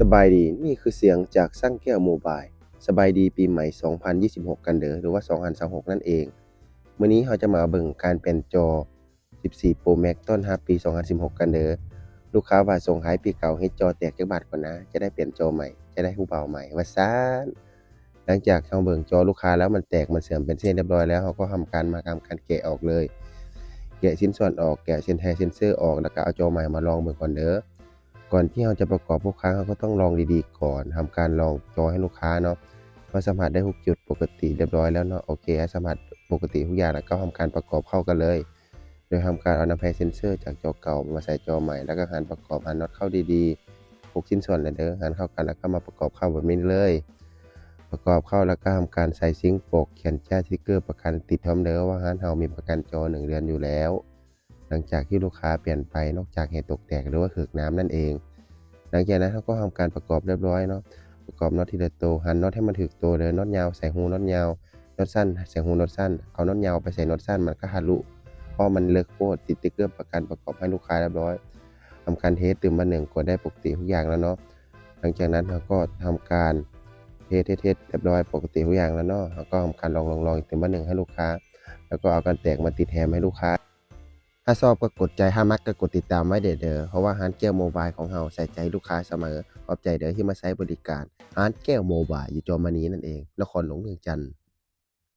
สบายดีนี่คือเสียงจากสร้างแก้วโมบายสบายดีปีใหม่2026กันเด้อหรือว่า2026นั่นเองมื้อนี้เราจะมาเบิ่งการเปลี่ยนจอ14 Pro Max ต้อนรับปี2016กันเด้อลูกค้าว่าส่งท้ายปีเก่าเฮ็ดจอแตกจักบาทก่อนนะจะได้เปลี่ยนจอใหม่จะได้ผู้บ่าวใหม่ว่าซั้นหลังจากเราเบิ่งจอลูกค้าแล้วมันแตกมันเสื่อมเป็นเส้นเรียบร้อยแล้วเราก็ทำการแกะออกเลยแกะชิ้นส่วนออกแกะเส้นไทเซนเซอร์ออกแล้วก็เอาจอใหม่มาลองเบิ่งก่อนเด้อ ก่อนที่เราจะประกอบลูกค้าเราก็ต้องลองดีๆก่อนทำการลองจอให้ลูกค้าเนาะพอสัมผัสได้ทุกจุดปกติเรียบร้อยแล้วเนาะโอเคสัมผัสปกติทุกอย่างแล้วก็ทำการประกอบเข้ากันเลยโดยทำการเอานำไฟเซนเซอร์จากจอเก่ามาใส่จอใหม่แล้วก็หันประกอบหันน็อตเข้าดีๆ6ชิ้นส่วนเลยเด้อหันเข้ากันแล้วก็มาประกอบเข้าแบบนี้เลยประกอบเข้าแล้วก็ทำการใส่ซิงค์ปกเขียนแจ้งสติ๊กเกอร์ประกันติดพร้อมเด้อว่าร้านเรามีประกันจอ1เดือนอยู่แล้วหลังจากที่ลูกค้าเปลี่ยนไปนอกจากเหตุตกแตกหรือว่าถึกน้ำนั่นเองหลังจากนั้นเราก็ทำการประกอบเรียบร้อยเนาะประกอบน็อตทีละตัวหันน็อตให้มันถึกตัวเลยน็อตยาวใส่หูน็อตยาวน็อตสั้นใส่หูน็อตสั้นเอาน็อตยาวไปใส่น็อตสั้นมันก็ทะลุเพราะมันเลิกโคตรติดสติ๊กเกอร์ประกันประกอบให้ลูกค้าเรียบร้อยทำการเทสตื่มมา1กดได้ปกติทุกอย่างแล้วเนาะหลังจากนั้นเราก็ทำการเทสเรียบร้อยปกติทุกอย่างแล้วเนาะเราก็ทำการลองตื่มมา1ให้ลูกค้าแล้วก็เอากันแตกมาติดแถมให้ลูกค้าถ้าชอบก็กดใจถ้ามักก็กดติดตามไว้เด้อเพราะว่าร้านแก้วโมบายของเราใส่ใจลูกค้าเสมอขอบใจเด้อที่มาใช้บริการร้านแก้วโมบายอยู่จอมมณีนั่นเองนครหลวงเวียงจันทน์